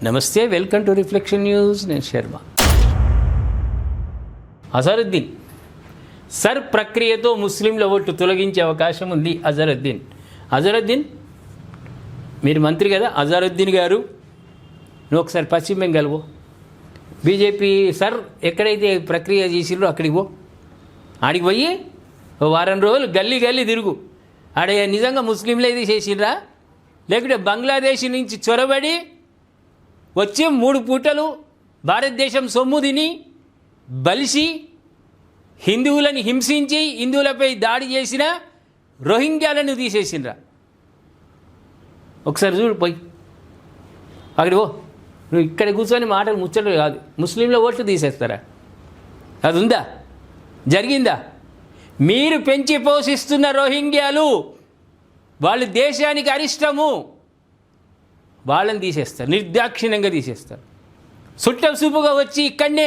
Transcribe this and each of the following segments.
నమస్తే, welcome to reflection news. నేను Sharma. Azharuddin sir ప్రక్రియతో ముస్లింల ఓట్లు తొలగించే అవకాశం ఉంది. అజరుద్దీన్ మీరు మంత్రి కదా, అజరుద్దీన్ గారు నువ్వు ఒకసారి పశ్చిమ బెంగాల్ పో. బీజేపీ సర్ ఎక్కడైతే ప్రక్రియ చేసిర్రో అక్కడికి పో. ఆడికి పోయి వారం రోజులు గల్లీ గల్లీ తిరుగు. ఆడ నిజంగా ముస్లింలు ఇది చేసిర్రా, లేకుంటే బంగ్లాదేశ్ నుంచి చొరబడి వచ్చి 3 పూటలు భారతదేశం సొమ్ము తిని బలిసి హిందువులను హింసించి హిందువులపై దాడి చేసిన రోహింగ్యాలను తీసేసినరా. ఒకసారి చూడు పోయి అక్కడికి పో. నువ్వు ఇక్కడ కూర్చొని మాటలు ముచ్చట్లు కాదు, ముస్లింల ఓట్లు తీసేస్తారా? అది ఉందా? జరిగిందా? మీరు పెంచి పోషిస్తున్న రోహింగ్యాలు వాళ్ళు దేశానికి అరిష్టము, వాళ్ళని తీసేస్తారు, నిర్దాక్షిణ్యంగా తీసేస్తారు. సుట్టం సూపుగా వచ్చి ఇక్కడనే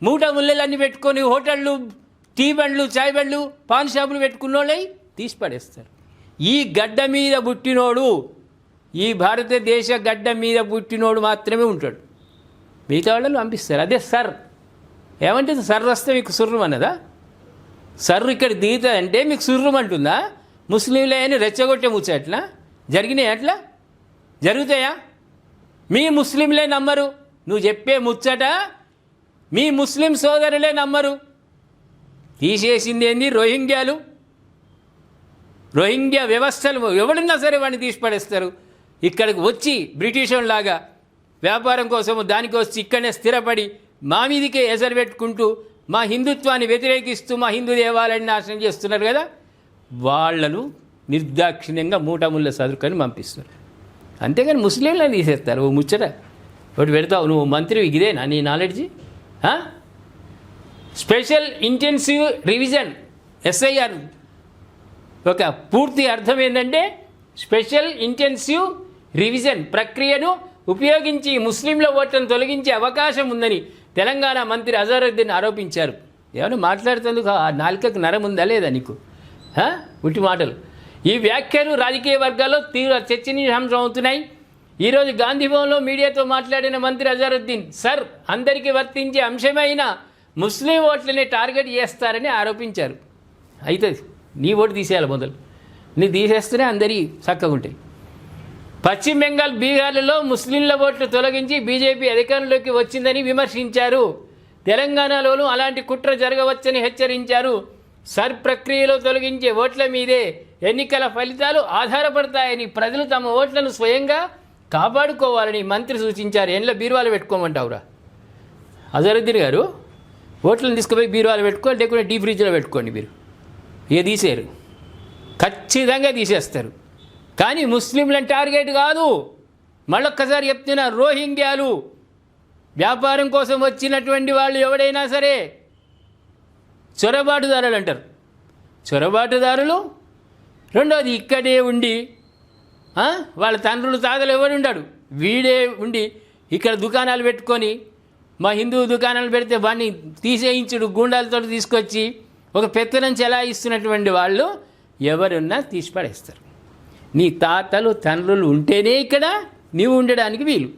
మూట ముళ్ళలన్నీ పెట్టుకొని హోటళ్ళు, టీ బండ్లు, చాయ్ బండ్లు, పాన్ షాపులు పెట్టుకున్న వాళ్ళై తీసి పడేస్తారు. ఈ గడ్డ మీద పుట్టినోడు, ఈ భారతదేశ గడ్డ మీద పుట్టినోడు మాత్రమే ఉంటాడు, మిగతా వాళ్ళని పంపిస్తారు. అదే సర్ ఏమంటే సర్ వస్తే మీకు సుర్రం అన్నదా? సర్రు ఇక్కడ దిగుతుందంటే మీకు సుర్రం అంటుందా? ముస్లింలే అని రెచ్చగొట్టే ముచ్చట్లా జరిగినాయి, అట్లా జరుగుతాయా? మీ ముస్లింలే నమ్మరు, నువ్వు చెప్పే ముచ్చట మీ ముస్లిం సోదరులే నమ్మరు. తీసేసింది ఏంది? రోహింగ్యా వ్యవస్థలు. ఎవడున్నా సరే వాడిని తీసి పడేస్తారు. ఇక్కడికి వచ్చి బ్రిటిష్ లాగా వ్యాపారం కోసము దానికి వచ్చి ఇక్కడనే స్థిరపడి మా మీదికే ఎసరు పెట్టుకుంటూ మా హిందుత్వాన్ని వ్యతిరేకిస్తూ మా హిందూ దేవాలయాన్ని నాశనం చేస్తున్నారు కదా, వాళ్లను నిర్దాక్షిణ్యంగా మూటముళ్ళ సదురుకొని పంపిస్తారు. అంతేగాని ముస్లింలను తీసేస్తారు. ఓ ముచ్చట ఒకటి పెడతావు, నువ్వు మంత్రి ఇదేనా నీ knowledge? Special intensive revision SIR ఒక పూర్తి అర్థం ఏంటంటే స్పెషల్ ఇంటెన్సివ్ రివిజన్ ప్రక్రియను ఉపయోగించి ముస్లింల ఓట్లను తొలగించే అవకాశం ఉందని తెలంగాణ మంత్రి అజరుద్దీన్ ఆరోపించారు. ఏమైనా మాట్లాడుతందుకు ఆ నాలుకకు నరం ఉందా లేదా నీకు? ఉట్టి మాటలు. ఈ వ్యాఖ్యలు రాజకీయ వర్గాల్లో తీవ్ర చర్చనీయాంశం అవుతున్నాయి. ఈరోజు గాంధీభవన్లో మీడియాతో మాట్లాడిన మంత్రి అజరుద్దీన్ సర్ అందరికీ వర్తించే అంశమైన ముస్లిం ఓట్లని టార్గెట్ చేస్తారని ఆరోపించారు. అయితే నీ ఓటు తీసేయాలి మొదలు, నీ తీసేస్తేనే అందరి చక్కగా ఉంటాయి. పశ్చిమ బెంగాల్, బీహార్లలో ముస్లింల ఓట్లు తొలగించి బీజేపీ అధికారంలోకి వచ్చిందని విమర్శించారు. తెలంగాణలోనూ అలాంటి కుట్ర జరగవచ్చని హెచ్చరించారు. సర్ ప్రక్రియలో తొలగించే ఓట్ల మీదే ఎన్నికల ఫలితాలు ఆధారపడతాయని, ప్రజలు తమ ఓట్లను స్వయంగా కాపాడుకోవాలని మంత్రి సూచించారు. ఎండ్ల బీరువాలు పెట్టుకోమంటావురా అజరుద్దీన్ గారు? ఓట్లను తీసుకుపోయి బీరువాలు పెట్టుకోండి, లేకుంటే డీప్ ఫ్రిడ్జ్లో పెట్టుకోండి. మీరు ఇక తీసేరు, ఖచ్చితంగా తీసేస్తారు. కానీ ముస్లింలను టార్గెట్ కాదు. మళ్ళొక్కసారి చెప్తున్నా, రోహింగ్యాలు వ్యాపారం కోసం వచ్చినటువంటి వాళ్ళు ఎవడైనా సరే చొరబాటుదారులు అంటారు. చొరబాటుదారులు. రెండోది ఇక్కడే ఉండి వాళ్ళ తండ్రులు తాతలు ఎవడు ఉండాడు, వీడే ఉండి ఇక్కడ దుకాణాలు పెట్టుకొని మా హిందూ దుకాణాలు పెడితే వాడిని తీసేయించుడు, గూండాలతో తీసుకొచ్చి ఒక పెత్తనం చెలాయిస్తున్నటువంటి వాళ్ళు ఎవరున్నా తీసి పడేస్తారు. నీ తాతలు తండ్రులు ఉంటేనే ఇక్కడ నీవు ఉండడానికి వీలు,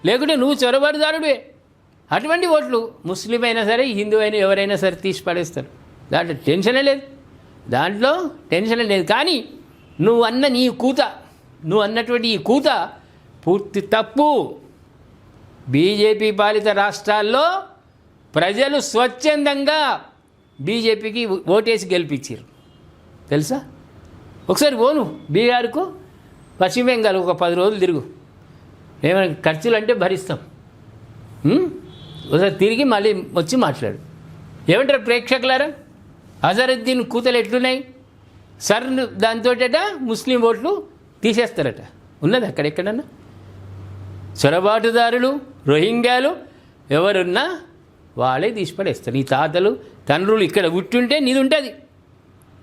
లేకుంటే నువ్వు చొరబాటుదారుడే. అటువంటి ఓట్లు ముస్లిం అయినా సరే హిందూ అయినా ఎవరైనా సరే తీసి పడేస్తారు. దాంట్లో టెన్షనే లేదు. కానీ నువ్వు అన్నటువంటి ఈ కూత పూర్తి తప్పు. బీజేపీ పాలిత రాష్ట్రాల్లో ప్రజలు స్వచ్ఛందంగా బీజేపీకి ఓటేసి గెలిపించారు తెలుసా? ఒకసారి పోను బీహార్కు, పశ్చిమ బెంగాల్ ఒక 10 రోజులు తిరుగు. ఏమైనా ఖర్చులు అంటే భరిస్తాం. ఒకసారి తిరిగి మళ్ళీ వచ్చి మాట్లాడు. ఏమంటారు ప్రేక్షకులారా? అజరుద్దీన్ కూతలు ఎట్లున్నాయి? సర్ దాంతోట ముస్లిం ఓట్లు తీసేస్తారట. ఉన్నది అక్కడెక్కడన్నా? చొరబాటుదారులు, రోహింగ్యాలు ఎవరున్నా వాళ్ళే తీసిపడేస్తారు. నీ తాతలు తండ్రులు ఇక్కడ పుట్టుంటే నీది ఉంటుంది,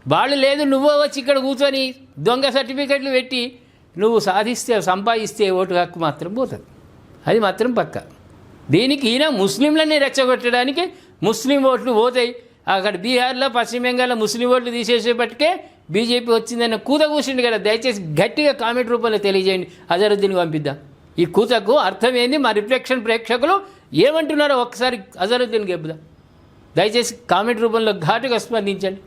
వాళ్ళు లేదు. నువ్వు వచ్చి ఇక్కడ కూర్చొని దొంగ సర్టిఫికెట్లు పెట్టి నువ్వు సంపాదిస్తే ఓటు హక్కు మాత్రం పోతుంది. అది మాత్రం పక్క. దీనికి ఈయన ముస్లింలని రెచ్చగొట్టడానికి ముస్లిం ఓట్లు పోతాయి. అక్కడ బీహార్లో, పశ్చిమ బెంగాల్లో ముస్లిం ఓట్లు తీసేసేపటికే బీజేపీ వచ్చిందన్న కూత కూర్చుండి కదా. దయచేసి గట్టిగా కామెంట్ రూపంలో తెలియజేయండి, అజరుద్దీన్కి పంపిద్దాం. ఈ కూతకు అర్థం ఏంది? మా రిఫ్లెక్షన్ ప్రేక్షకులు ఏమంటున్నారో ఒక్కసారి అజరుద్దీన్కి చెబుదాం. దయచేసి కామెంట్ రూపంలో ఘాటుగా స్పందించండి.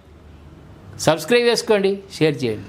సబ్స్క్రైబ్ చేసుకోండి, షేర్ చేయండి.